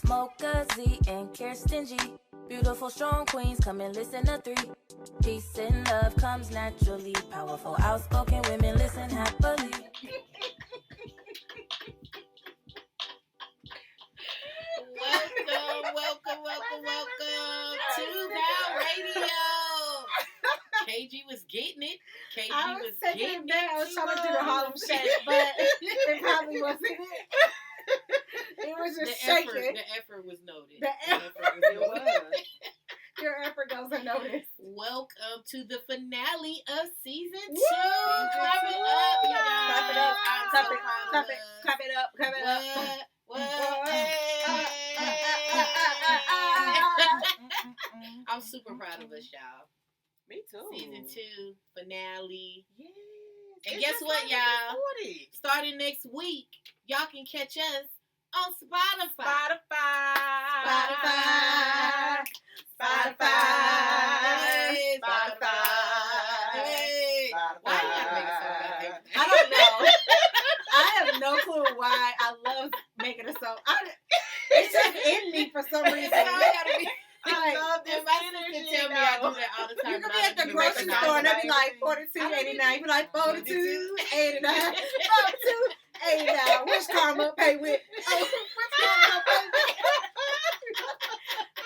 It's Mocha, Z, and Kirsten G. Beautiful, strong queens, come and listen to 3. Peace and love comes naturally. Powerful, outspoken women listen happily. Welcome to POW Radio. KG was getting it. I was taking it back. I was trying to do the Harlem Shake, but it probably wasn't it. It was just shaking. The effort was noted. It was. Your effort goes unnoticed. Welcome to the finale of season 2. Woo! Clap it up, you guys. Clap it up. Clap it up. Clap it up. What? I'm super proud of us, y'all. Me too. Season 2 finale. Yes. And guess what, y'all? Starting next week, y'all can catch us on Spotify. Hey. Why you gotta make it so bad? I don't know. I have no clue why I love making a song. It's just in me for some reason. I love this energy. Tell me I do that all the time. You can be at the grocery store and they'll be like $42.89. You be like $42.89. $42.89. Which karma pay with?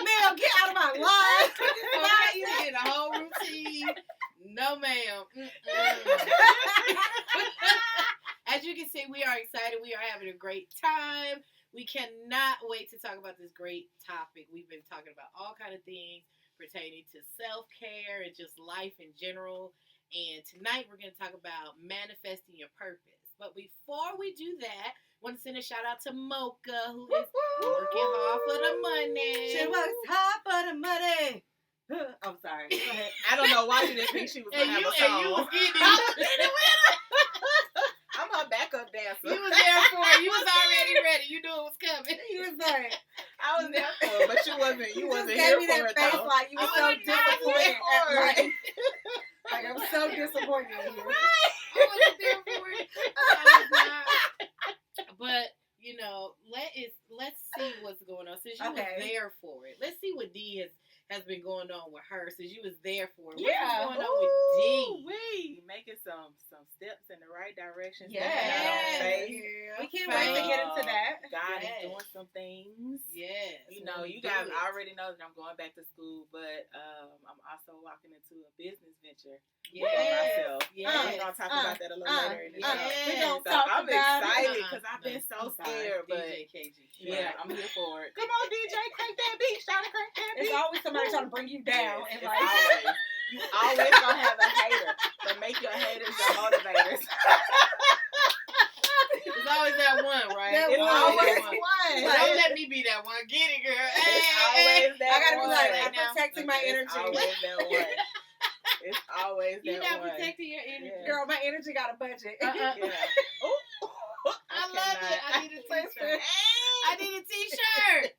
Ma'am, get out of my line. Okay, you get a whole routine. No, ma'am. As you can see, we are excited. We are having a great time. We cannot wait to talk about this great topic. We've been talking about all kind of things pertaining to self-care and just life in general. And tonight we're going to talk about manifesting your purpose. But before we do that, I want to send a shout out to Mocha, who is working hard for the money. She works hard for the money. I'm sorry. Go ahead. I don't know why you didn't think she was going to have a song. And you was getting it. I'm her backup dancer. You was there for it. You was already ready. You knew it was coming. You was there. I was there for it, but you wasn't. You wasn't gave here me for that it face though. like you were so disappointed at life. Like I'm so disappointed in you. I wasn't there for it. I was not. But you know, let's see what's going on since you was there for it. Let's see what D has been going on with her since you was there for it. Yeah. What's going on with D? We making some steps in the right direction. Yeah. We can't wait to get into that. God is doing some things. Yes. You know, you guys already know that I'm going back to school, but I'm also walking into a business venture for myself. Yes. We're gonna talk about that a little later in the show. We're gonna So talk I'm about excited because I've been so scared, but DJ KG. yeah, I'm here for it. Come on, DJ, crank that beat, shout it, crank that beat. It's always somebody trying to bring you down. Yes, And like, always. You always gonna have a hater, but make your haters your motivators. It's always that one, right? It's always one. Don't let me be that one. Get it, girl. It's always that I gotta be one. like, I'm protecting my energy. It's always that one. It's always that You're not one. protecting your energy. Yeah. Girl, my energy got a budget. Yeah. I love it. I need a t-shirt. I need a t-shirt.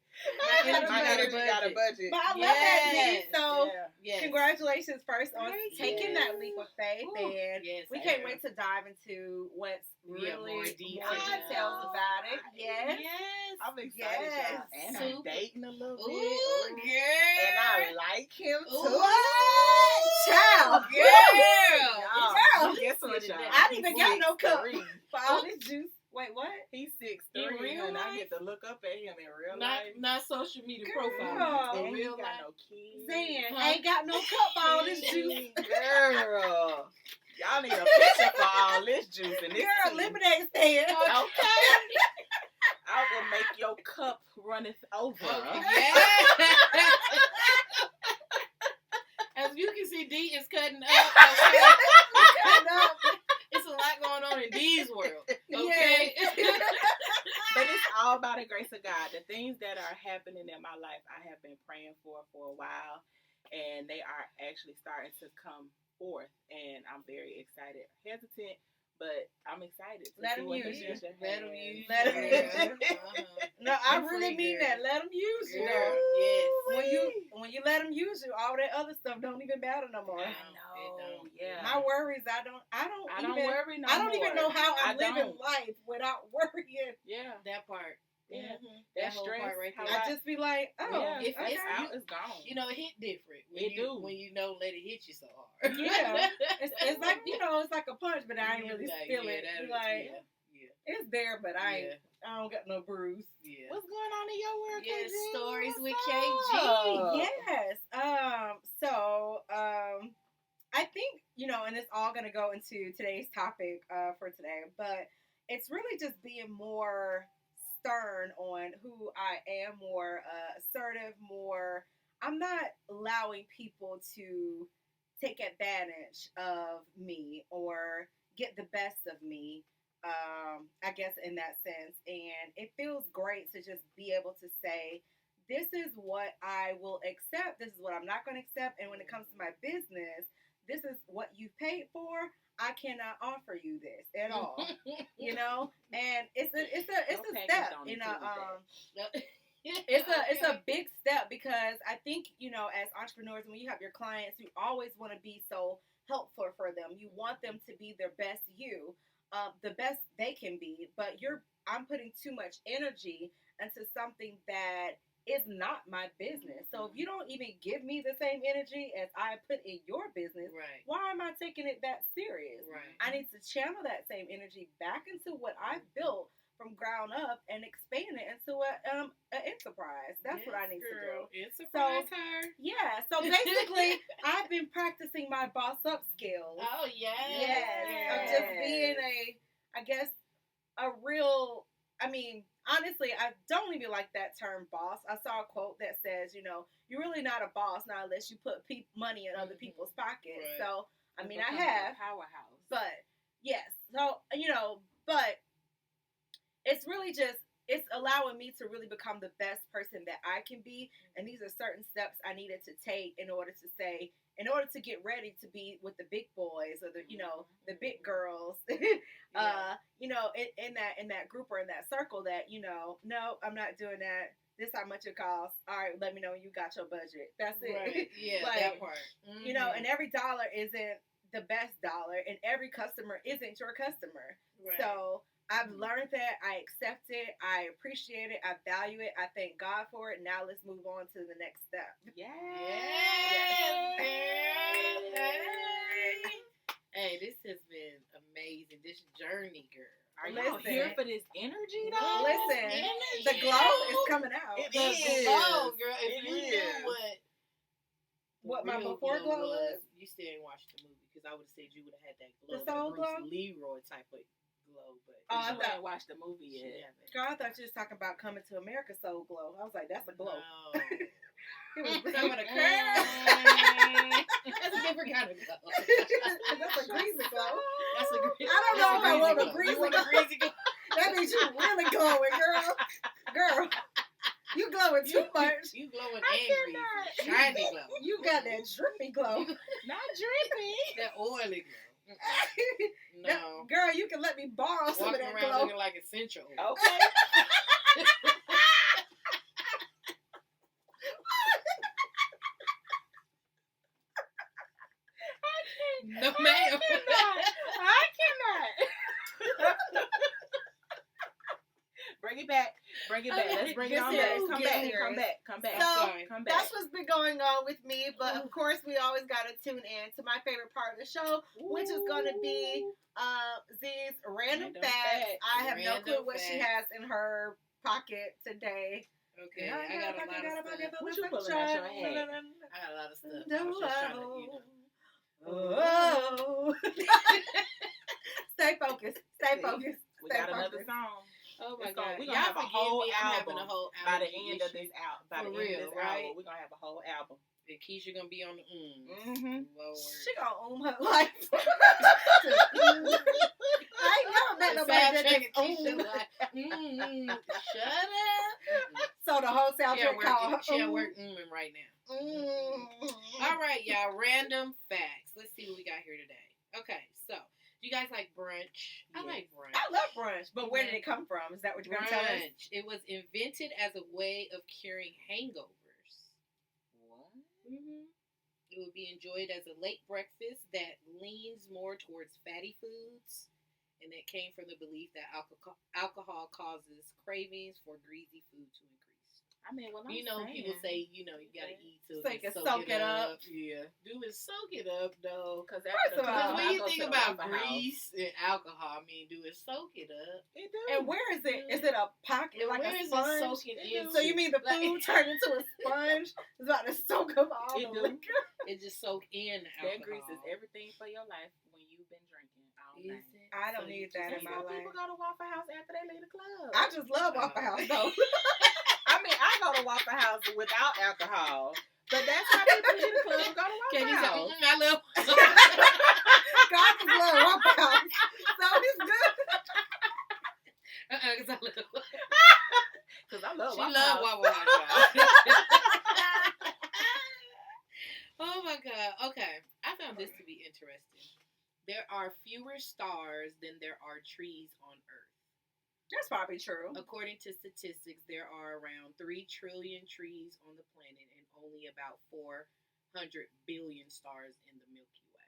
My energy got a budget. But I love that, D. So, Yes. congratulations first on taking that leap of faith. Ooh. And Yes, we can't wait to dive into what's really more more details. details about it. Yes. Yes. I'm excited, Yes. y'all. And I'm dating a little Ooh, bit. girl. And I like him Ooh. too. Child. Girl. Guess what, y'all? I didn't even got no cup 6'3". for all this juice. Wait, what? He's In 6'3", real and I life? get to look up at him in real life. Not social media Girl. profile. And In he real got life. no kids. Saying, I ain't got no cup for all this juice. Girl. Y'all need a picture for all this juice and this Girl, tea. lemonade stand. Okay. I will make your cup runneth over. Yeah. As you can see, D is cutting up. Okay? It's a lot going on in D's world. Okay. But it's all by the grace of God. The things that are happening in my life, I have been praying for a while, and they are actually starting to come forth, and I'm very excited. Hesitant, but I'm excited. Let him use you. Let him use Let him you. use you. No, I really mean that. Let them use you. Girl, yes. When you let them use you, all that other stuff don't even matter no more. I It know. don't. Yeah. My worries, I don't worry no I don't more. even know how I'm I living don't. life without worrying. Yeah. That part. Yeah. That That whole stress, part right there. I just be like, oh, yeah, if it's it's out, it's gone. You know, it hit different. When you know, let it hit you so hard. Yeah. It's like, it's like a punch, but I ain't really Like, feel yeah, it. that is- Like, yeah. it's there, but I don't got no bruise. Yeah. What's going on in your world, Yes, KG? stories with What's KG. up? Yes. I think, and it's all going to go into today's topic for today, but it's really just being more stern on who I am, more assertive, more. I'm not allowing people to take advantage of me or get the best of me, I guess, in that sense. And it feels great to just be able to say, this is what I will accept. This is what I'm not going to accept. And when it comes to my business, this is what you paid for. I cannot offer you this at all, And it's a step, it's a big step because I think, as entrepreneurs, when you have your clients, you always want to be so helpful for them. You want them to be their best you, the best they can be. But I'm putting too much energy into something that is not my business. So if you don't even give me the same energy as I put in your business, right. Why am I taking it that serious? Right. I need to channel that same energy back into what I've built from ground up and expand it into an enterprise. That's what I need to do. Enterprise her. Yeah. So basically, I've been practicing my boss up skills. Oh yes. Yes. Of just being a real. Honestly, I don't even like that term boss. I saw a quote that says, you're really not a boss now unless you put money in other people's pockets. Right. So, I have. Powerhouse. But, yes. So, but it's really it's allowing me to really become the best person that I can be. And these are certain steps I needed to take in order to get ready to be with the big boys or the the big girls, in that group or in that circle that, no, I'm not doing that. This how much it costs. All right, let me know when you got your budget. That's it. Right. Yeah, that part. Mm-hmm. And every dollar isn't the best dollar and every customer isn't your customer. Right. So I've learned that. I accept it. I appreciate it. I value it. I thank God for it. Now let's move on to the next step. Yes. Hey, this has been amazing. This journey, girl. Are y'all here for this energy, though? Listen, the glow is coming out. The glow, girl. If you knew what my before glow was, you still ain't watched the movie because I would have said you would have had that glow, the soul Bruce glow, Leroy type of glow. But I ain't watched the movie yet. Girl, I thought you was talking about Coming to America soul glow. I was like, that's a glow. No. It was some of the curl. That's a different kind of glow. That's a greasy glow. That's a greasy. I don't know if I want a greasy greasy glow. That means you really glowing, girl. You glowing too much. You glowing angry, shiny glow. You got that drippy glow. Not drippy. That oily glow. No, girl, you can let me borrow some of that around glow. looking like essential oil. Okay. No, ma'am. I cannot. Bring it back. Let's bring it on back. Come back. So, Come back. that's what's been going on with me. But, of course, we always got to tune in to my favorite part of the show, which is going to be Z's Random Facts. I have no clue what she has in her pocket today. Okay, I got a lot of stuff. What you pulling out your head? I got a lot of stuff. I was just trying to, Oh. Stay focused. We got another song. Oh my God. We're going to have a whole album by the end of this album. By the end of this album, we're going to have a whole album. And Keisha going to be on the Lord. She going to her life. I ain't never met nobody that just like, shut up. So the whole soundtrack called she at work right now. All right, y'all. Random facts. Let's see what we got here today. Okay, so do you guys like brunch? Yes. I like brunch. I love brunch, but where did it come from? Is that what you're going to tell us? It was invented as a way of curing hangovers. What? Mm-hmm. It would be enjoyed as a late breakfast that leans more towards fatty foods and it came from the belief that alcohol causes cravings for greasy food to increase. I mean, well, People say, you gotta eat to So you can soak it up. Yeah, do it, soak it up though. Because when you think about grease and alcohol, do it, soak it up. It do. And where is it? Is it a pocket, like where a is sponge? it soaking into? So you mean the food turned into a sponge? It's about to soak up all It the do. liquor. It just soak in alcohol. That grease is everything for your life when you've been drinking all night. I don't need that in my life. People go to Waffle House after they leave the club. I just love Waffle House though. I mean, I go to Waffle House without alcohol, but that's how people leave the club and go to Waffle House. I love. God just love Waffle House, so it's good. Because I love. Because I love She Waffle love House. Waffle House. Oh my God. Okay, I found this to be interesting. There are fewer stars than there are trees on Earth. That's probably true. According to statistics, there are around 3 trillion trees on the planet and only about 400 billion stars in the Milky Way.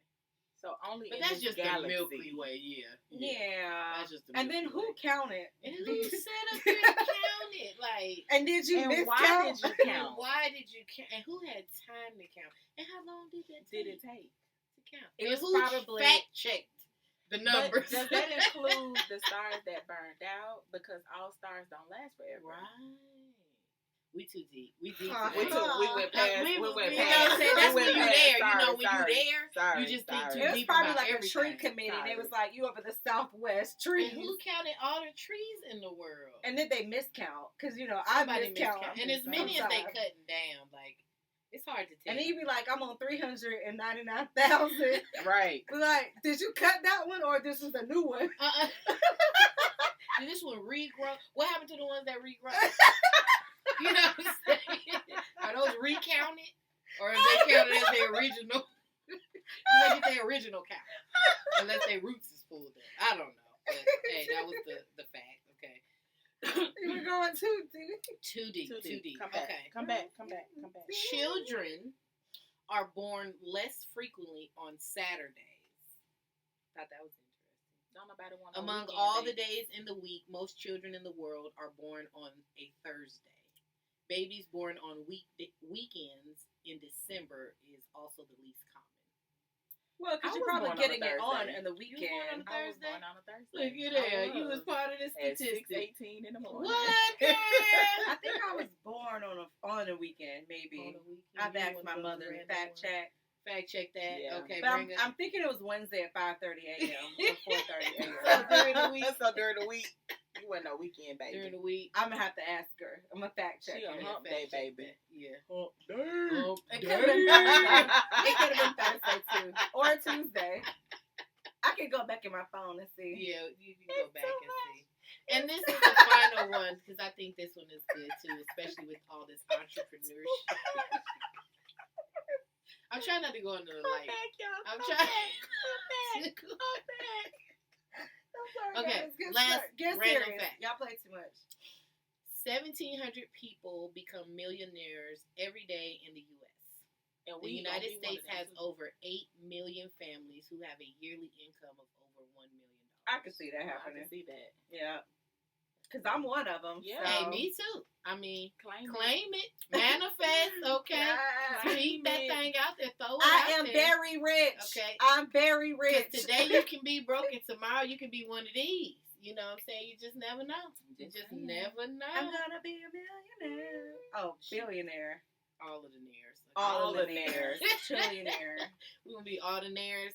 So only But in that's this just galaxy. the Milky Way, yeah. Yeah. That's just the And Milky then who Way. counted? And who set up there and counted? Like, And did you And why miscount? did you count? why did you count? And who had time to count? And how long did that take Did it take? to count? It And was who probably- fact checked the numbers? But does that include the stars that burned out? Because all stars don't last forever. Right. We too deep. We deep. We today. too- we went past. We We went you know past. what I'm saying? That's we when went you past. there. Sorry, When you sorry, there, sorry, you just think sorry. too It was deep probably about like a tree everything. committee. Sorry. They was like, you over the Southwest And trees. who counted all the trees in the world? And then they miscount. Because, I Somebody miscount. miscount. And as many as they sometimes. cutting down, like, it's hard to tell. And then you be like, I'm on 399,000. Right. Be like, did you cut that one or this is a new one? Did this one regrow? What happened to the ones that regrow? You know what I'm saying? Are those recounted? Or are they counted as their original? They get their original count. Unless their roots is pulled up. I don't know. But, hey, that was the fact. Okay. You were going too deep. Too deep. Come back. Okay. Come back. Children are born less frequently on Saturdays. Thought that was interesting. Don't nobody want Among all the days in the week, most children in the world are born on a Thursday. Babies born on weekends in December is also the least common. Well, I because you're was probably born on a getting it on Thursday. in the You was weekend. born on a I was Thursday? born on a Thursday. Look at that. You was part of the At statistic. 6:18 in the morning. What, girl? I think I was born on a weekend, maybe. On the weekend, I've you asked one my of those mother to random fact ones. check. Fact check that. Yeah. Okay, But bring it. I'm thinking it was Wednesday at 5:30 a.m. or 4:30 a.m. So during the week. So during the week, you wasn't no weekend, baby. During the week. I'm going to have to ask her. I'm going to fact check She her. a hump day, baby. Yeah. Hump day. It could have been Thursday. It could have been Thursday, too. Or Tuesday. I can go back in my phone and see. Yeah, you can go back and see. And this is the final one because I think this one is good too, especially with all this entrepreneurship. I'm trying not to go into the light. I'm trying. I'm sorry, Okay, guys. last Get random serious. fact. Y'all play too much. 1,700 people become millionaires every day in the U.S. And The we United gonna be States one of has them, too. over 8 million families who have a yearly income of over $1 million. I can see that I happening. can see that. Yeah. Because I'm one of them. Yeah. Hey, so. me too. I mean, Claim it, manifest, okay? Yeah. Tweet that thing out there, throw it I out am there. very rich. Okay. I'm very rich. Because today you can be broke and tomorrow you can be one of these. You know what I'm saying? You just never know. You just never know. I'm gonna be a millionaire. Oh, billionaire. All of the nares. All the of the nares. Trillionaire. We're going to be all the nares.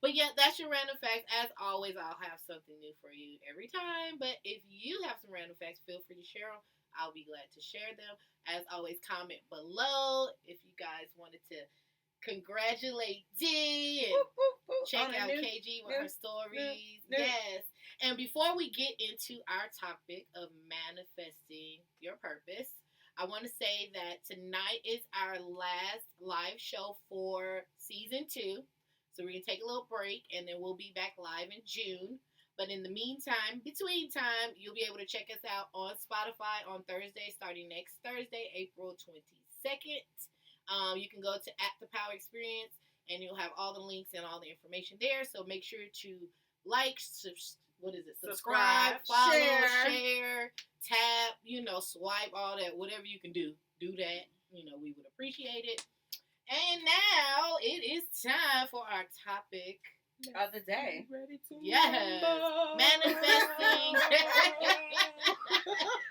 But yeah, that's your random facts. As always, I'll have something new for you every time. But if you have some random facts, feel free to share them. I'll be glad to share them. As always, comment below if you guys wanted to congratulate D and Whoop, whoop, whoop. check On a out new- KG with her stories. new. Yes. And before we get into our topic of manifesting your purpose, I want to say that tonight is our last live show for season 2. So we're going to take a little break and then we'll be back live in June. But in the meantime, between time, you'll be able to check us out on Spotify on Thursday, starting next Thursday, April 22nd. You can go to @the POW Experience and you'll have all the links and all the information there. So make sure to like, what is it? Subscribe, follow, share, tap, swipe, all that. Whatever you can do that. We would appreciate it. And now it is time for our topic of the day. Ready to manifesting.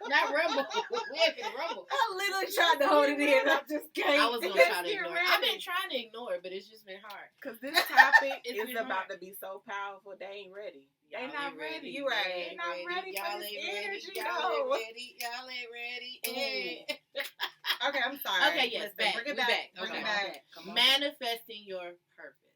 Not rumble. We ain't gonna rumble. I literally tried to hold it in. I just can't. I was gonna try to ignore it. I've been trying to ignore it, but it's just been hard. Because this topic is about to be so powerful. They ain't ready. They not ready. You right. They not ready for this energy. Y'all ain't ready. Okay, I'm sorry. Okay, yes, Bring it back. Bring it back. Manifesting your purpose.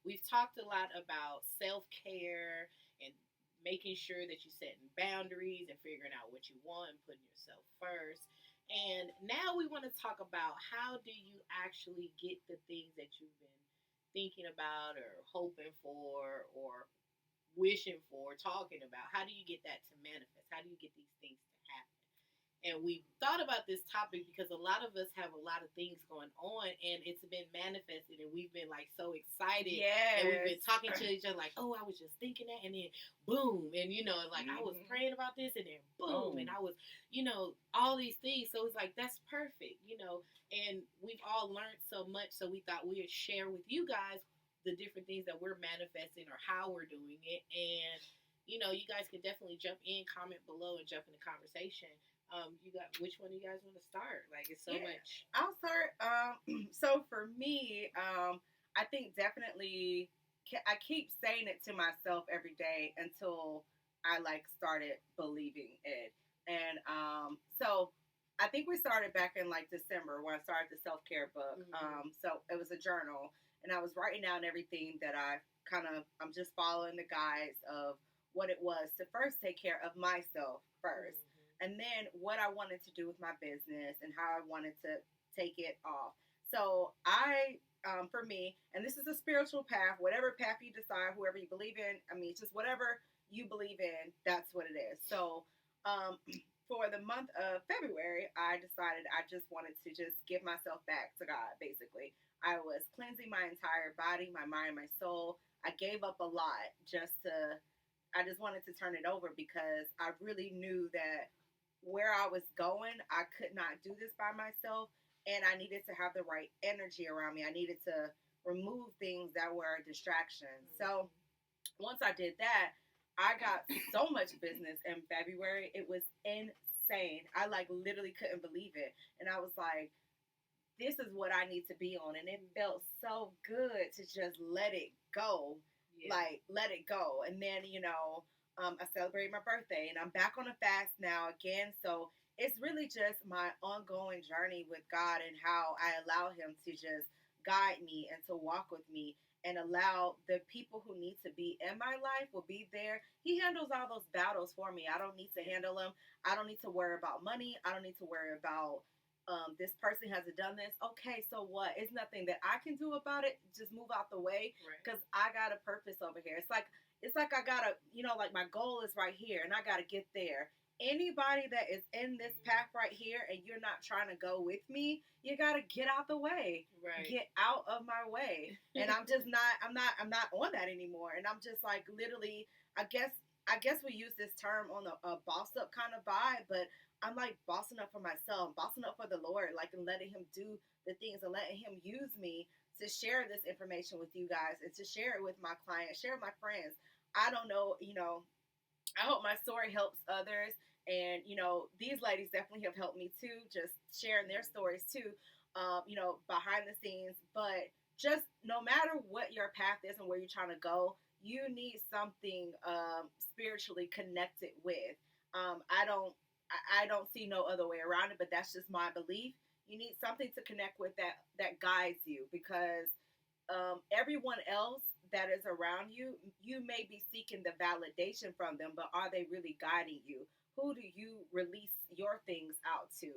We've talked a lot about self-care and making sure that you're setting boundaries and figuring out what you want and putting yourself first. And now we want to talk about how do you actually get the things that you've been thinking about or hoping for or wishing for, talking about. How do you get that to manifest? How do you get these things to happen? And we thought about this topic because a lot of us have a lot of things going on and it's been manifested and we've been like so excited. Yes. And we've been talking to each other like, oh, I was just thinking that, and then boom. And like I was praying about this and then boom. And I was, all these things. So it's like, that's perfect, and we've all learned so much. So we thought we would share with you guys the different things that we're manifesting or how we're doing it. And, you guys can definitely jump in, comment below, and jump in the conversation. Which one do you guys want to start? Like, it's so much. I'll start. So for me, I think definitely I keep saying it to myself every day until I started believing it. And so I think we started back in December when I started the self-care book. So it was a journal and I was writing down everything that I'm just following the guides of what it was to first take care of myself first. And then what I wanted to do with my business and how I wanted to take it off. So for me, and this is a spiritual path, whatever path you decide, whoever you believe in, it's just whatever you believe in, that's what it is. So for the month of February, I decided I just wanted to just give myself back to God, basically. I was cleansing my entire body, my mind, my soul. I gave up a lot I just wanted to turn it over because I really knew that where I was going, I could not do this by myself, and I needed to have the right energy around me. I needed to remove things that were a distraction. So once I did that, I got so much business in February. It was insane. I literally couldn't believe it. And I was like, this is what I need to be on. And it felt so good to just let it go. Yeah. Let it go. And then, I celebrated my birthday and I'm back on a fast now again. So it's really just my ongoing journey with God and how I allow him to just guide me and to walk with me and allow the people who need to be in my life will be there. He handles all those battles for me. I don't need to handle them. I don't need to worry about money. I don't need to worry about this person hasn't done this. Okay, so what? It's nothing that I can do about it. Just move out the way because I got a purpose over here. It's like I gotta, my goal is right here and I gotta get there. Anybody that is in this path right here and you're not trying to go with me, you gotta get out the way. Right. Get out of my way. And I'm not on that anymore. And I'm just literally, I guess we use this term on a boss up kind of vibe, but I'm bossing up for myself, bossing up for the Lord, and letting him do the things and letting him use me to share this information with you guys and to share it with my clients, share it with my friends. I don't know, I hope my story helps others. And, these ladies definitely have helped me too, just sharing their stories too, behind the scenes. But just no matter what your path is and where you're trying to go, you need something spiritually connected with. I don't see no other way around it, but that's just my belief. You need something to connect with that guides you because everyone else that is around you, you may be seeking the validation from them, but are they really guiding you? Who do you release your things out to?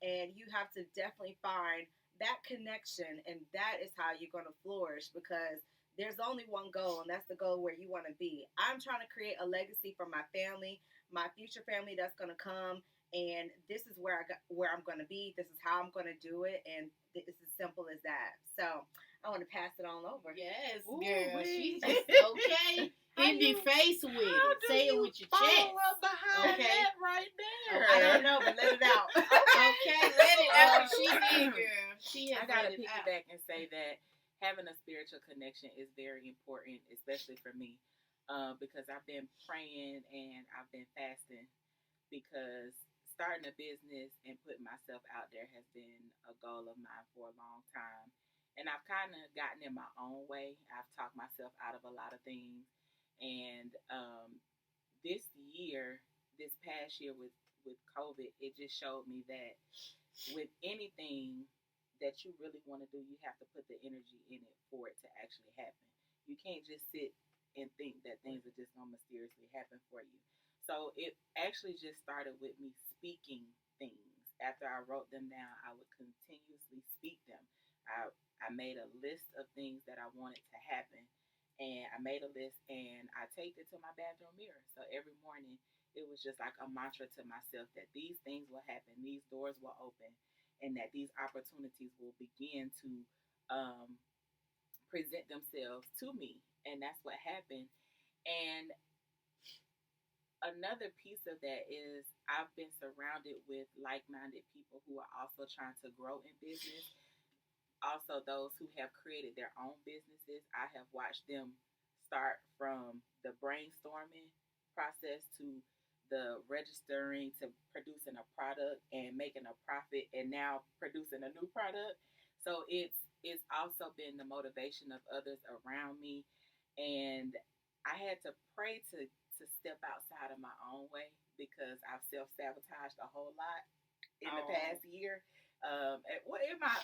And you have to definitely find that connection, and that is how you're going to flourish because there's only one goal, and that's the goal where you want to be. I'm trying to create a legacy for my family, my future family that's going to come, and this is where I'm going to be. This is how I'm going to do it, and it's as simple as that. So I want to pass it on over. Yes, girl. She's just okay. I deface with it. Say it with your chest. Follow up behind Okay. that right there. I don't know, but let it out. Okay, let it out. She did, girl. She has I gotta let it out. piggyback and say that having a spiritual connection is very important, especially for me, because I've been praying and I've been fasting because starting a business and putting myself out there has been a goal of mine for a long time. And I've kind of gotten in my own way. I've talked myself out of a lot of things. And this year, this past year with COVID, it just showed me that with anything that you really want to do, you have to put the energy in it for it to actually happen. You can't just sit and think that things are just going to mysteriously happen for you. So it actually just started with me speaking things. After I wrote them down, I would continuously speak them. I made a list of things that I wanted to happen. And I made a list and I taped it to my bathroom mirror. So every morning it was just like a mantra to myself that these things will happen, these doors will open, and that these opportunities will begin to present themselves to me. And that's what happened. And another piece of that is I've been surrounded with like-minded people who are also trying to grow in business. Also, those who have created their own businesses, I have watched them start from the brainstorming process to the registering to producing a product and making a profit and now producing a new product. So it's also been the motivation of others around me. And I had to pray to step outside of my own way because I've self-sabotaged a whole lot in the past year.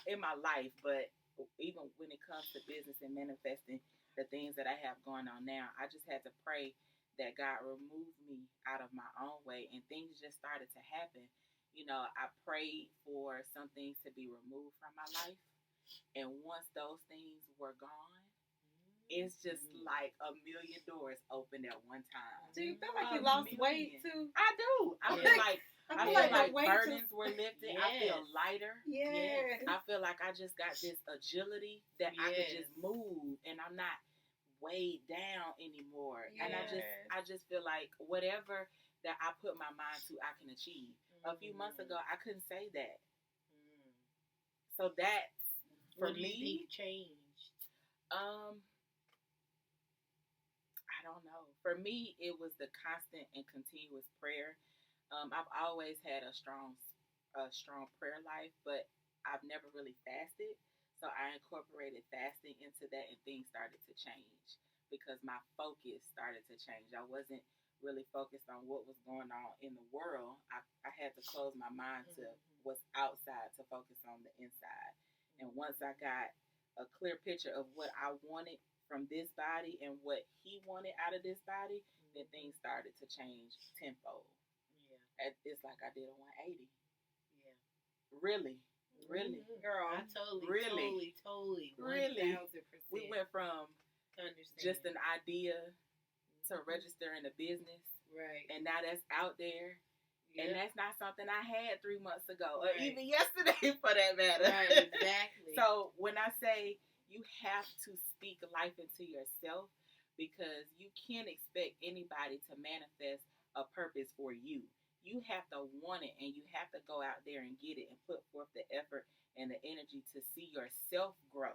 In my life, but even when it comes to business and manifesting the things that I have going on now, I just had to pray that God removed me out of my own way, and things just started to happen. You know, I prayed for some things to be removed from my life, and once those things were gone, it's just like a million doors opened at one time. Do you feel like you lost weight too? I do. I feel like burdens were lifted. Yes. I feel lighter. Yeah. I feel like I just got this agility that I could just move, and I'm not weighed down anymore. Yes. And I just feel like whatever that I put my mind to, I can achieve. A few months ago, I couldn't say that. So that's for what do you me. think changed? I don't know. For me, it was the constant and continuous prayer. I've always had a strong prayer life, but I've never really fasted. So I incorporated fasting into that, and things started to change because my focus started to change. I wasn't really focused on what was going on in the world. I had to close my mind to what's outside to focus on the inside. And once I got a clear picture of what I wanted from this body and what he wanted out of this body, then things started to change tenfold. Yeah. It's like I did a 180. Yeah. Really. Girl. I totally. 1000%. We went from just an idea to registering a business. Right. And now that's out there. Yep. And that's not something I had 3 months ago, or right. even yesterday for that matter. Right, exactly. So when I say you have to speak life into yourself, because you can't expect anybody to manifest a purpose for you. You have to want it, and you have to go out there and get it and put forth the effort and the energy to see yourself grow.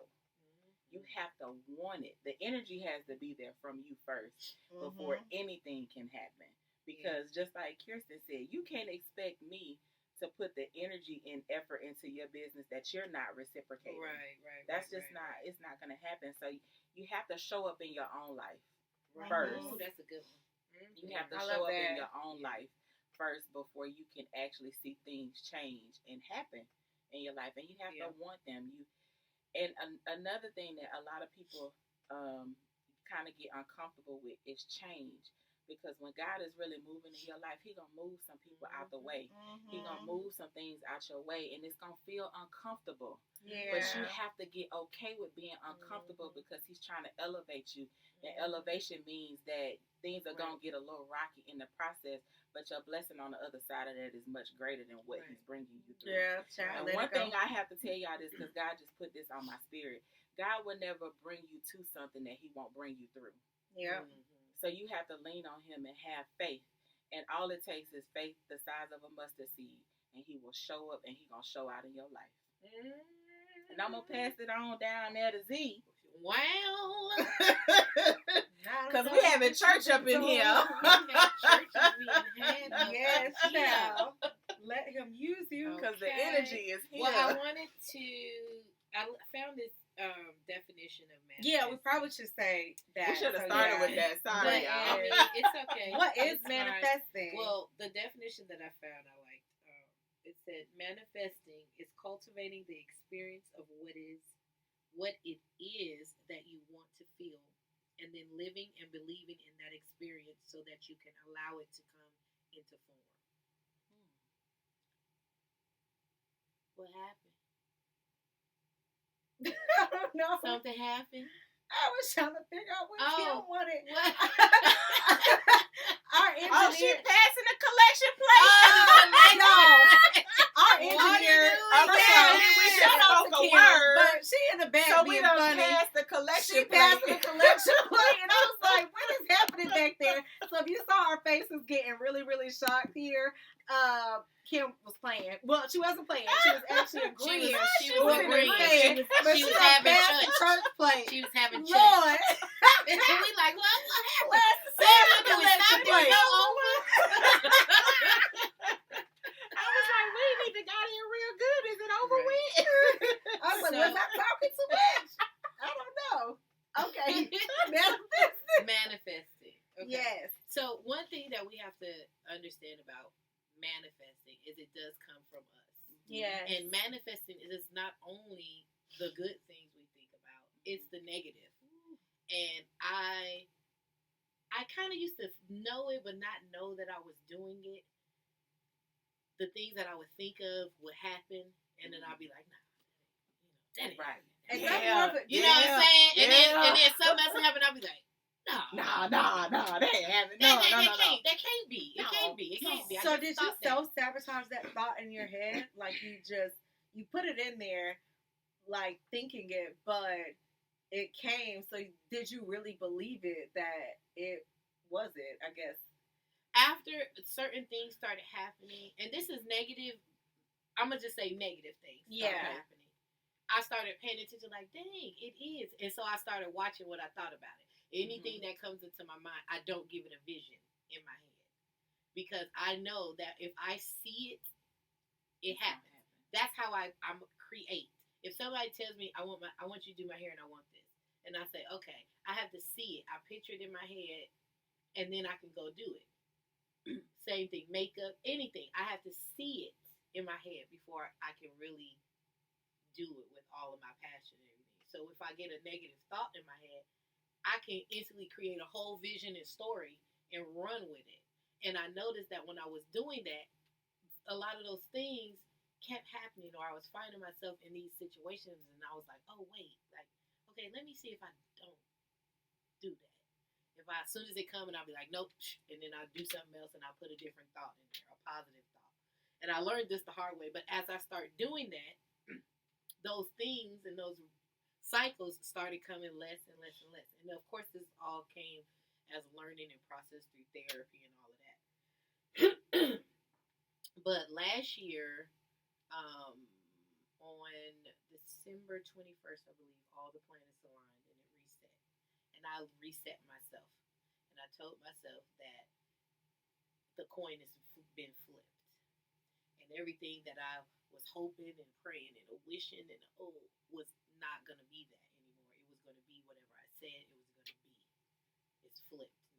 You have to want it. The energy has to be there from you first before anything can happen. Because just like Kirsten said, you can't expect me to put the energy and effort into your business that you're not reciprocating. Right. That's just not, it's not going to happen. So you have to show up in your own life first. Ooh, that's a good one. You have to show up in your own life first before you can actually see things change and happen in your life. And you have to want them. Another thing that a lot of people kind of get uncomfortable with is change. Because when God is really moving in your life, He's going to move some people out the way. He's going to move some things out your way, and it's going to feel uncomfortable. Yeah. But you have to get okay with being uncomfortable because He's trying to elevate you. And elevation means that things are going to get a little rocky in the process, but your blessing on the other side of that is much greater than what He's bringing you through. Yeah, child. And one thing I have to tell y'all this, because God just put this on my spirit. God will never bring you to something that He won't bring you through. Yeah. So you have to lean on him and have faith. And all it takes is faith the size of a mustard seed. And he will show up and he going to show out in your life. And I'm going to pass it on down there to Z. Well, because we having church up in here. Yes, child. Let him use you. Because the energy is here. Well, I found this definition of manifesting. Yeah, we probably should say that. We should have started with that. Sorry, y'all. I mean, it's okay. What is It's manifesting? fine. Well, the definition that I found, I liked. It said manifesting is cultivating the experience of what it is that you want to feel, and then living and believing in that experience so that you can allow it to come into form. What happened? I don't know. Something happened? I was trying to figure out what Kim wanted. What? Our engineer. Oh, she passing the collection plate. No. Our engineer. We should have spoke a word. But she in the back So we being done funny. passed the collection She plate. passed the collection plate, and I was like, what is happening back there? So if you saw our faces getting really, really shocked here, Kim was playing. Well, she wasn't playing. She was actually agreeing. She was agreeing. But She she was done having passed the church. church plate. She was having church. Lord. And we like, what happened? Where's the Sarah, do we collection stop there? plate? Go over? I was like, we ain't even got in real good. Is it over Right. with? I was like, was I talking too much? I don't know. Okay. Manifesting. Okay. Yes. So one thing that we have to understand about manifesting is it does come from us. Yes. And manifesting is not only the good things we think about, it's the negative. And I kind of used to know it, but not know that I was doing it. The things that I would think of would happen, and then I'd be like, nah, that ain't Right. And Yeah. that's more of a- You know what I'm saying? Yeah. And then something else would happen, I'd be like, Nah, that ain't happening. That can't be. It No. can't be. It can't be. I So just did you thought that. self-sabotage that thought in your head? Like you put it in there, like thinking it, but it came. So did you really believe it that it was it, I guess? After certain things started happening, and this is negative, I'm going to just say negative things started happening. I started paying attention like, dang, it is. And so I started watching what I thought about it. Anything that comes into my mind, I don't give it a vision in my head. Because I know that if I see it, it happens. That's how I'm create. If somebody tells me I want you to do my hair and I want this, and I say, okay, I have to see it. I picture it in my head, and then I can go do it. Same thing, makeup, anything. I have to see it in my head before I can really do it with all of my passion and everything. So if I get a negative thought in my head, I can instantly create a whole vision and story and run with it. And I noticed that when I was doing that, a lot of those things kept happening, or I was finding myself in these situations, and I was like, oh, wait, like, okay, let me see if I don't do that. As soon as it comes, and I'll be like, nope, and then I'll do something else, and I'll put a different thought in there, a positive thought. And I learned this the hard way, but as I start doing that, those things and those cycles started coming less and less and less. And of course, this all came as learning and process through therapy and all of that. But last year, on December 21st, I believe, all the planets aligned and it reset. And I reset myself. And I told myself that the coin has been flipped. And everything that I was hoping and praying and wishing and was not going to be that anymore. It was going to be whatever I said it was going to be. It's flipped now.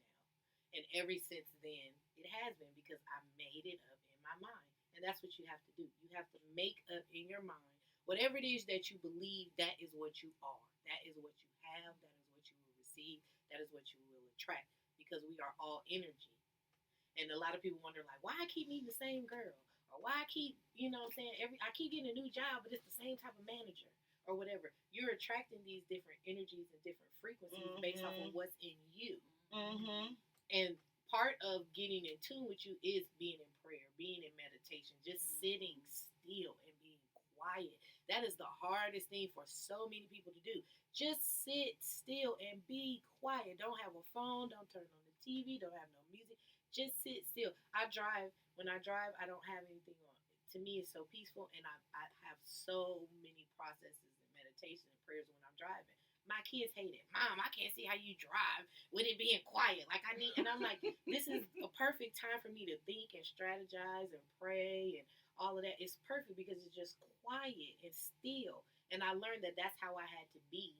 And ever since then, it has been, because I made it up in my mind. And that's what you have to do. You have to make up in your mind whatever it is that you believe, that is what you are. That is what you have. That is what you will receive. That is what you will attract. Because we are all energy. And a lot of people wonder, like, why I keep meeting the same girl? Or why I keep, you know what I'm saying, I keep getting a new job, but it's the same type of manager or whatever. You're attracting these different energies and different frequencies based off of what's in you. Mm-hmm. And part of getting in tune with you is being in prayer, being in meditation, just sitting still and being quiet That is the hardest thing for so many people to do. Just sit still and be quiet. Don't have a phone. Don't turn on the TV. Don't have no music. Just sit still. When I drive, I don't have anything on. To me, it's so peaceful, and I have so many processes and meditation and prayers when I'm driving. My kids hate it. Mom, I can't see how you drive with it being quiet. Like I need, and I'm like, this is a perfect time for me to think and strategize and pray and all of that. It's perfect because it's just quiet and still. And I learned that that's how I had to be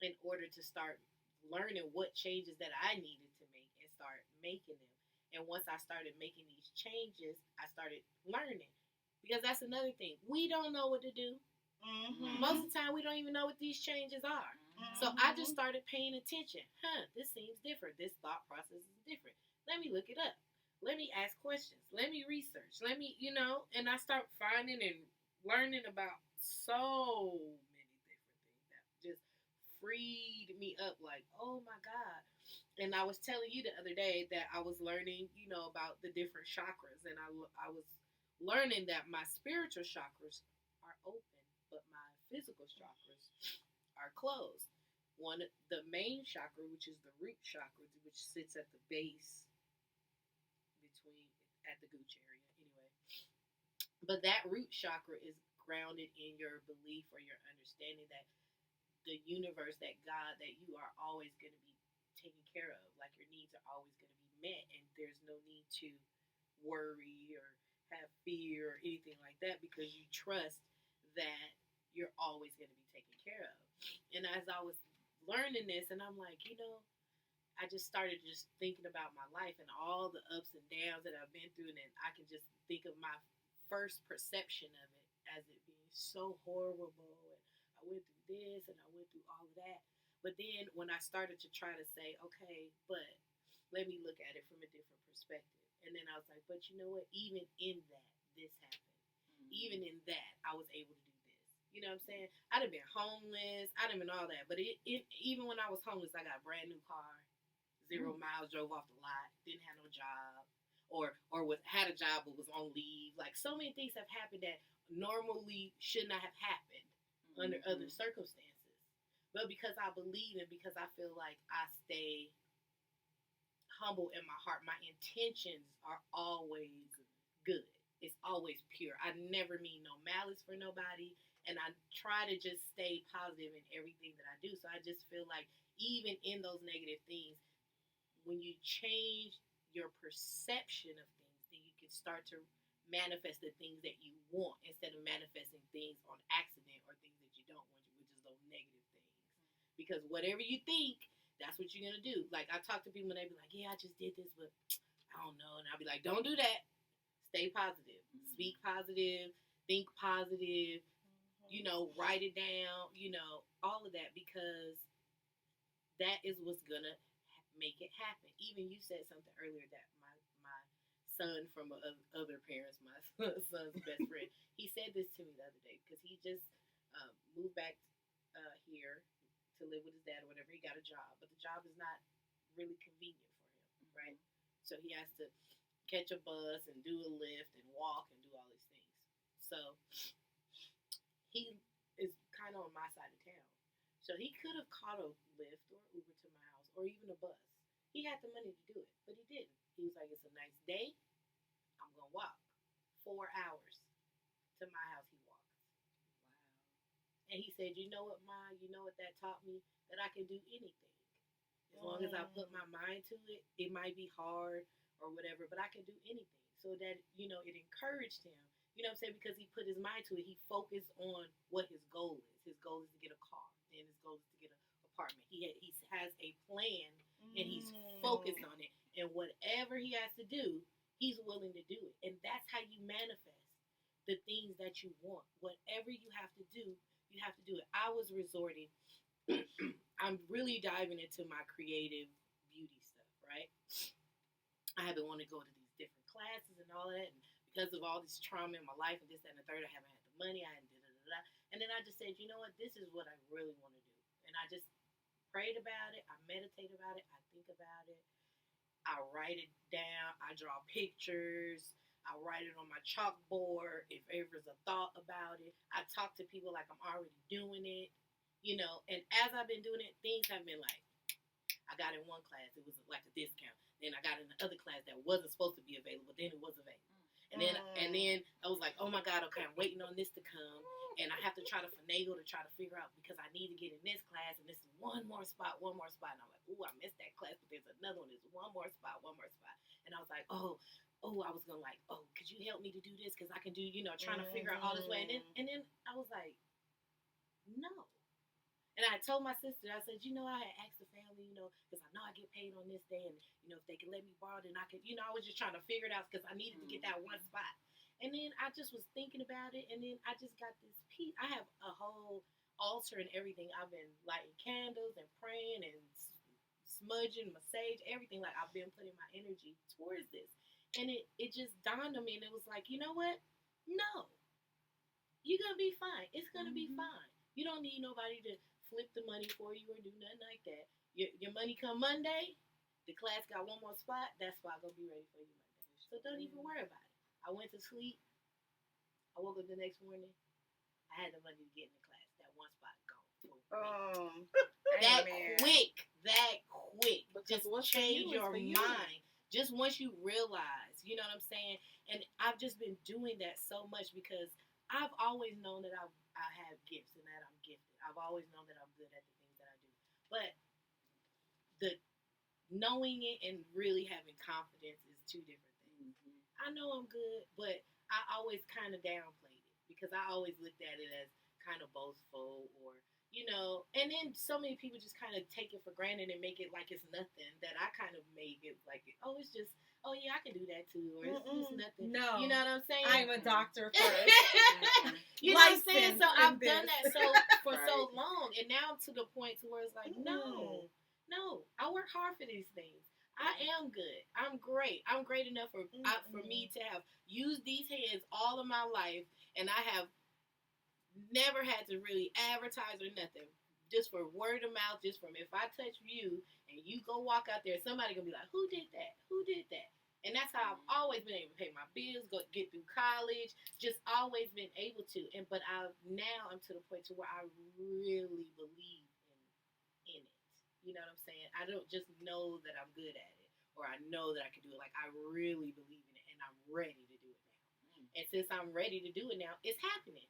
in order to start learning what changes that I needed to make and start making them. And once I started making these changes, I started learning. Because that's another thing. We don't know what to do. Mm-hmm. Most of the time, we don't even know what these changes are. Mm-hmm. So I just started paying attention. This seems different. This thought process is different. Let me look it up. Let me ask questions. Let me research. Let me, and I start finding and learning about so many different things that just freed me up. Like, oh my God. And I was telling you the other day that I was learning, about the different chakras. And I was learning that my spiritual chakras are open, but my physical chakras are closed. The main chakra, which is the root chakra, which sits at the base at the gooch area, anyway. But that root chakra is grounded in your belief or your understanding that the universe, that God, that you are always going to be taken care of. Like your needs are always going to be met, and there's no need to worry or have fear or anything like that because you trust that you're always going to be taken care of. And as I was learning this, and I'm like, I just started just thinking about my life and all the ups and downs that I've been through, and then I can just think of my first perception of it as it being so horrible, and I went through this and I went through all of that. But then when I started to try to say, okay, but let me look at it from a different perspective. And then I was like, but you know what? Even in that, this happened. Mm-hmm. Even in that, I was able to do this. You know what I'm saying? I'd have been homeless. I'd have been all that. But even when I was homeless, I got a brand new car, 0 miles, drove off the lot, didn't have no job, or had a job but was on leave. Like so many things have happened that normally should not have happened under other circumstances. But because I believe and because I feel like I stay humble in my heart, my intentions are always good. It's always pure. I never mean no malice for nobody. And I try to just stay positive in everything that I do. So I just feel like even in those negative things, when you change your perception of things, then you can start to manifest the things that you want instead of manifesting things on accident or things that you don't want, which is those negative things. Because whatever you think, that's what you're going to do. Like, I talk to people and they be like, yeah, I just did this, but I don't know. And I'll be like, don't do that. Stay positive. Mm-hmm. Speak positive. Think positive. Mm-hmm. Write it down. All of that, because that is what's going to make it happen. Even you said something earlier that my son from other parents, my son's best friend, he said this to me the other day because he just moved back here to live with his dad or whatever. He got a job, but the job is not really convenient for him, right? So he has to catch a bus and do a lift and walk and do all these things. So he is kind of on my side of town. So he could have caught a Lyft or Uber to my house or even a bus. He had the money to do it, but he didn't. He was like, it's a nice day. I'm going to walk 4 hours to my house. He walked. Wow. And he said, you know what, Ma? You know what that taught me? That I can do anything. As long as I put my mind to it, it might be hard or whatever, but I can do anything. So that, it encouraged him. You know what I'm saying? Because he put his mind to it. He focused on what his goal is. His goal is to get a car. And his goal is to get an apartment. He has a plan, and he's focused on it. And whatever he has to do, he's willing to do it. And that's how you manifest the things that you want. Whatever you have to do, you have to do it. I was resorting. I'm really diving into my creative beauty stuff, right? I have been wanting to go to these different classes and all that. And because of all this trauma in my life and this, that, and the third, I haven't had the money. I hadn't da-da-da-da. And then I just said, you know what? This is what I really want to do. And I just prayed about it. I meditate about it. I think about it. I write it down. I draw pictures. I write it on my chalkboard if ever's a thought about it. I talk to people like I'm already doing it, And as I've been doing it, things have been like, I got in one class, it was like a discount. Then I got in the other class that wasn't supposed to be available, then it was available. And then I was like, oh my God, okay, I'm waiting on this to come. And I have to try to finagle to try to figure out because I need to get in this class and this is one more spot. And I'm like, ooh, I missed that class, but there's another one. There's one more spot. And I was like, I was going to like, could you help me to do this? Because I can do, trying to figure out all this way. And then I was like, no. And I told my sister, I said, I had asked the family, because I know I get paid on this day. And, if they can let me borrow, then I could, I was just trying to figure it out because I needed to get that one spot. And then I just was thinking about it. And then I just got this peace. I have a whole altar and everything. I've been lighting candles and praying and smudging, massage, everything. Like I've been putting my energy towards this. And it just dawned on me. And it was like, you know what? No. You're going to be fine. It's going to be fine. You don't need nobody to flip the money for you or do nothing like that. Your money come Monday. The class got one more spot. That spot going to be ready for you Monday. So don't even worry about it. I went to sleep. I woke up the next morning. I had the money to get in the class. That one spot gone. That quick. Just change your mind. Just once you realize, you know what I'm saying? And I've just been doing that so much because I've always known that I have gifts and that I'm gifted. I've always known that I'm good at the things that I do. But the knowing it and really having confidence is two different things. Mm-hmm. I know I'm good, but I always kind of downplayed it because I always looked at it as kind of boastful or, and then so many people just kind of take it for granted and make it like it's nothing that I kind of made it like, it's just, yeah, I can do that too, or it's nothing. No. You know what I'm saying? I'm a doctor first. You know what I'm saying? So I've done that for so long, and now I'm to the point to where it's like, no, I work hard for these things. I am good. I'm great. I'm great enough for me to have used these hands all of my life, and I have never had to really advertise or nothing. Just for word of mouth, just from if I touch you and you go walk out there, somebody gonna be like, who did that? Who did that? And that's how I've always been able to pay my bills, get through college, just always been able to. But I'm to the point to where I really believe in it. You know what I'm saying? I don't just know that I'm good at it or I know that I can do it. Like I really believe in it and I'm ready to do it now. And since I'm ready to do it now, it's happening.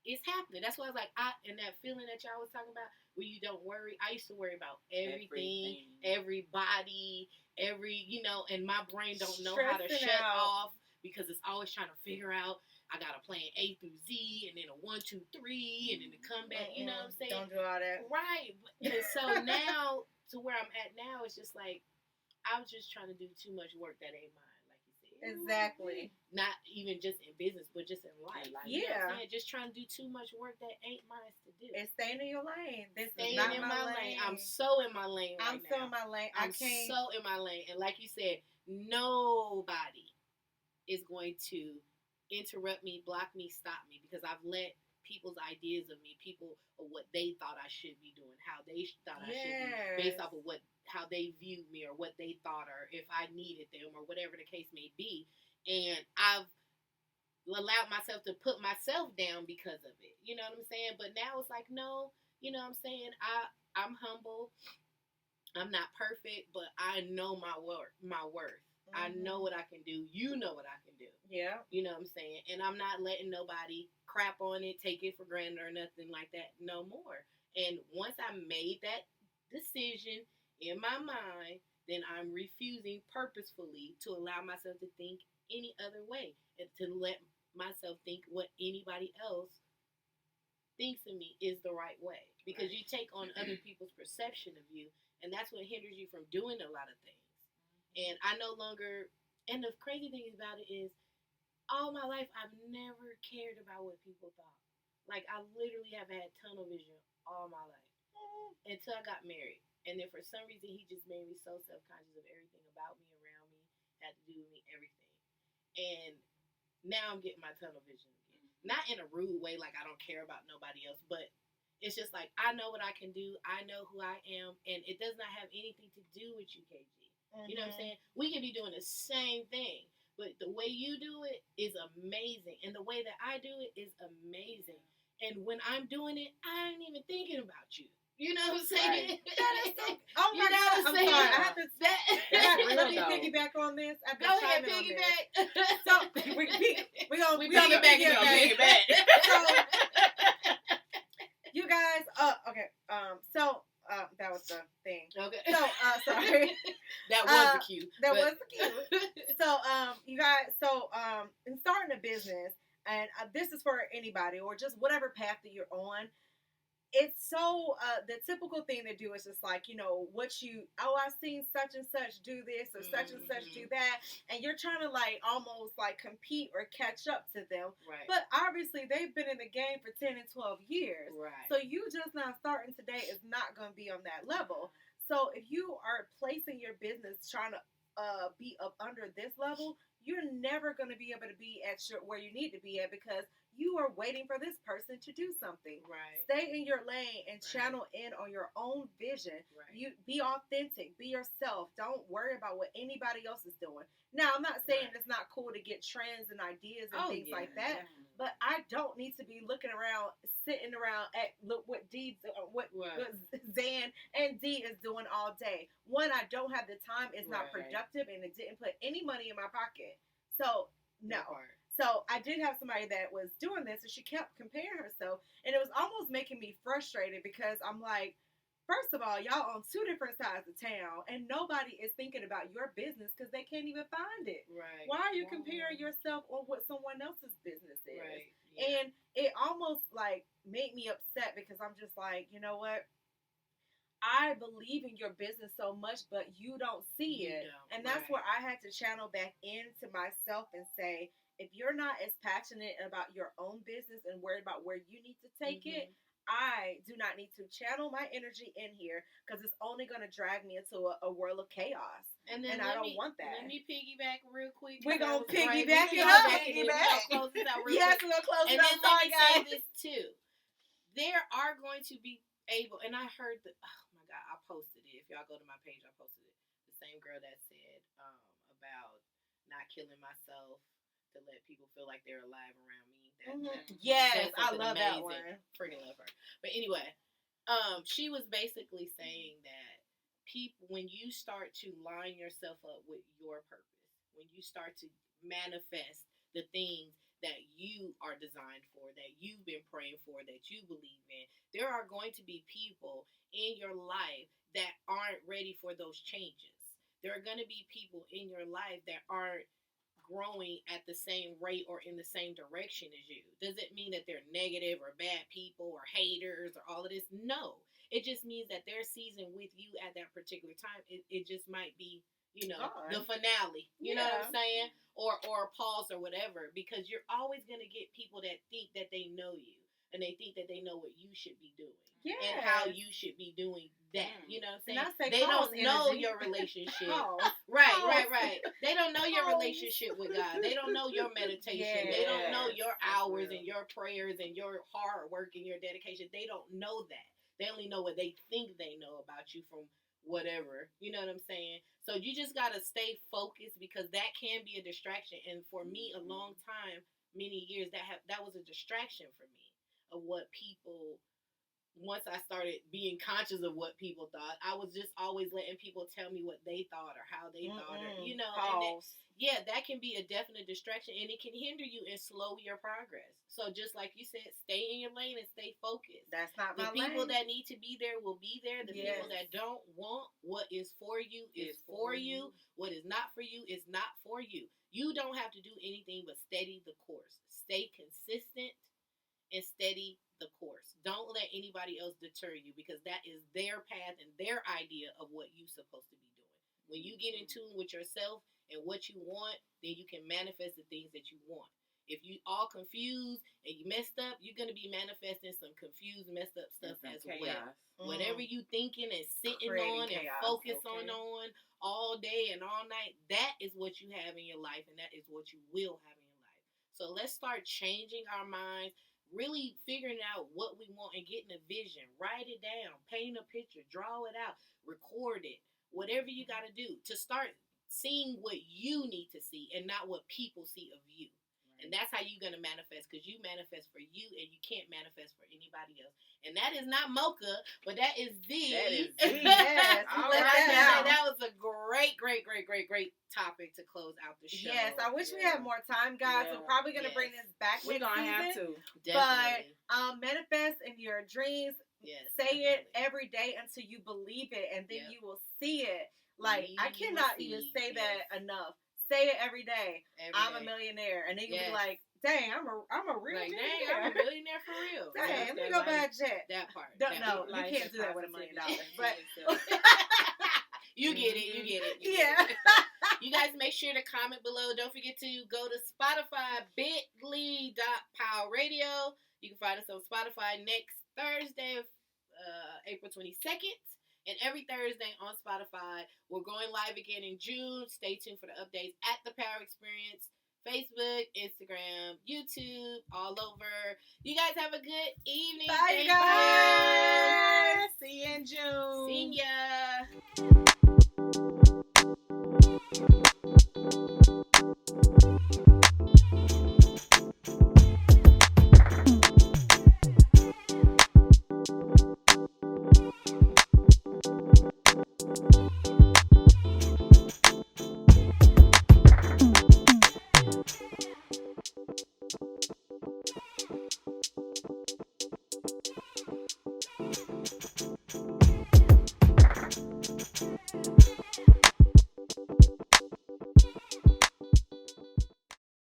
It's happening. That's why I was like, and that feeling that y'all was talking about where you don't worry. I used to worry about everything. Everybody, and my brain don't know how to shut off because it's always trying to figure out. I got a plan A through Z and then a 1, 2, 3 and then the comeback. You know what I'm saying? Don't do all that. Right. And so now to where I'm at now, it's just like I was just trying to do too much work that ain't mine. Exactly. Not even just in business, but just in life. Like, you know what I'm saying? Just trying to do too much work that ain't mine to do. And staying in your lane. This staying is not in my lane. I'm so in my lane right now. I'm so in my lane. I'm so in my lane. And like you said, nobody is going to interrupt me, block me, stop me, because I've let people's ideas of me, people of what they thought I should be doing, how they thought I should be, based off of how they viewed me or what they thought or if I needed them or whatever the case may be. And I've allowed myself to put myself down because of it. You know what I'm saying? But now it's like, no, you know what I'm saying? I'm humble. I'm not perfect, but I know my worth. Mm-hmm. I know what I can do. You know what I can do. Yeah. You know what I'm saying? And I'm not letting nobody crap on it, take it for granted or nothing like that no more. And once I made that decision in my mind, then I'm refusing purposefully to allow myself to think any other way and to let myself think what anybody else thinks of me is the right way. Because you take on other people's perception of you, and that's what hinders you from doing a lot of things. And I no longer, and the crazy thing about it is, all my life, I've never cared about what people thought. Like, I literally have had tunnel vision all my life. Until I got married. And then for some reason, he just made me so self-conscious of everything about me, around me, had to do with me, everything. And now I'm getting my tunnel vision again. Not in a rude way, like I don't care about nobody else, but it's just like, I know what I can do. I know who I am. And it does not have anything to do with you, KG. Mm-hmm. You know what I'm saying? We can be doing the same thing, but the way you do it is amazing, and the way that I do it is amazing. And when I'm doing it, I ain't even thinking about you. You know what I'm saying? Right. That is so. Oh You my know God! what I'm I'm saying? sorry. I have to. That's real, Let me though. piggyback on this. I've been Go ahead, chiming on this. piggyback. So we gonna We gonna piggyback, piggyback. piggyback. So you guys, okay. So that was the thing. Okay. So sorry. That was the cue. That but- was the cue. So you guys, in starting a business, and this is for anybody or just whatever path that you're on. It's so the typical thing to do is just like, I've seen such and such do this or such and such do that, and you're trying to like almost like compete or catch up to them. Right. But obviously they've been in the game for 10 and 12 years. Right. So you just now starting today is not going to be on that level. So if you are placing your business trying to be up under this level, you're never going to be able to be at where you need to be at because you are waiting for this person to do something. Right. Stay in your lane and channel in on your own vision. Right. You be authentic, be yourself. Don't worry about what anybody else is doing. Now, I'm not saying it's not cool to get trends and ideas and things like that, but I don't need to be looking around, sitting around at look what what Zan and D is doing all day. One, I don't have the time. It's not productive, and it didn't put any money in my pocket. So no. So I did have somebody that was doing this, and she kept comparing herself, and it was almost making me frustrated because I'm like, first of all, y'all on two different sides of town, and nobody is thinking about your business because they can't even find it. Right. Why are you comparing yourself on what someone else's business is? Right. Yeah. And it almost like made me upset because I'm just like, you know what? I believe in your business so much, but you don't see it. And that's where I had to channel back into myself and say, if you're not as passionate about your own business and worried about where you need to take it, I do not need to channel my energy in here because it's only going to drag me into a world of chaos. And I don't want that. Let me piggyback real quick. We're going to piggyback it up. We're going to close this out real quick. Yes, we're going to close it and up. And then let me say this too. There are going to be able, and I heard oh my God, I posted it. If y'all go to my page, I posted it. The same girl that said about not killing myself to let people feel like they're alive around me. Yes, I love that one. Freaking love her. But anyway, she was basically saying that when you start to line yourself up with your purpose, when you start to manifest the things that you are designed for, that you've been praying for, that you believe in, there are going to be people in your life that aren't ready for those changes. There are going to be people in your life that aren't growing at the same rate or in the same direction as you. Does it mean that they're negative or bad people or haters or all of this? No. It just means that their season with you at that particular time, it just might be, the finale. You know what I'm saying? Or a pause or whatever, because you're always going to get people that think that they know you and they think that they know what you should be doing and how you should be doing that. You know what I'm saying? They don't know your relationship. Right. They don't know your relationship with God. They don't know your meditation. They don't know your hours and your prayers and your hard work and your dedication. They don't know that. They only know what they think they know about you from whatever. You know what I'm saying? So you just got to stay focused because that can be a distraction. And for me, a long time, many years, that was a distraction for me of what people. Once I started being conscious of what people thought, I was just always letting people tell me what they thought or how they thought, or and that can be a definite distraction, and it can hinder you and slow your progress. So just like you said, stay in your lane and stay focused. That's not the my people lane. that need to be there will be there. The people that don't want what is for you is for you. What is not for you is not for you. You don't have to do anything but steady the course. Stay consistent and steady the course. Don't let anybody else deter you because that is their path and their idea of what you're supposed to be doing. When you get in tune with yourself and what you want, then you can manifest the things that you want. If you all confused and you messed up, you're going to be manifesting some confused, messed up stuff as well. Whatever you thinking and sitting on and focus on all day and all night, that is what you have in your life and that is what you will have in your life. So let's start changing our minds. Really figuring out what we want and getting a vision. Write it down. Paint a picture. Draw it out. Record it. Whatever you got to do to start seeing what you need to see and not what people see of you. And that's how you're going to manifest, because you manifest for you and you can't manifest for anybody else. And that is not Mocha, but that is the. That is Yes, All let right that now. That was a great topic to close out the show. Yes, I wish we had more time, guys. Yeah. We're probably gonna bring this back We're next going to have season. to. Definitely. But manifest in your dreams. Yes, Say it definitely. every day until you believe it, and then Yep. you will see it. Like, I You cannot will even see, say yes. that enough. Say it every day. Every I'm a day. millionaire, and then you'll Yes. be like, "Dang, I'm a real Like, dang, millionaire." I'm a millionaire for real. Dang, Yes, let me that go life- buy a jet. That part. Don't that know. part. You can't do that with $1 million. But You get it. You get it. You yeah. get it. You guys make sure to comment below. Don't forget to go to Spotify, bit.ly.pow.radio. You can find us on Spotify next Thursday, April 22nd. And every Thursday on Spotify. We're going live again in June. Stay tuned for the updates at The Power Experience. Facebook, Instagram, YouTube, all over. You guys have a good evening. Bye, Thank guys. you. See you in June. See ya.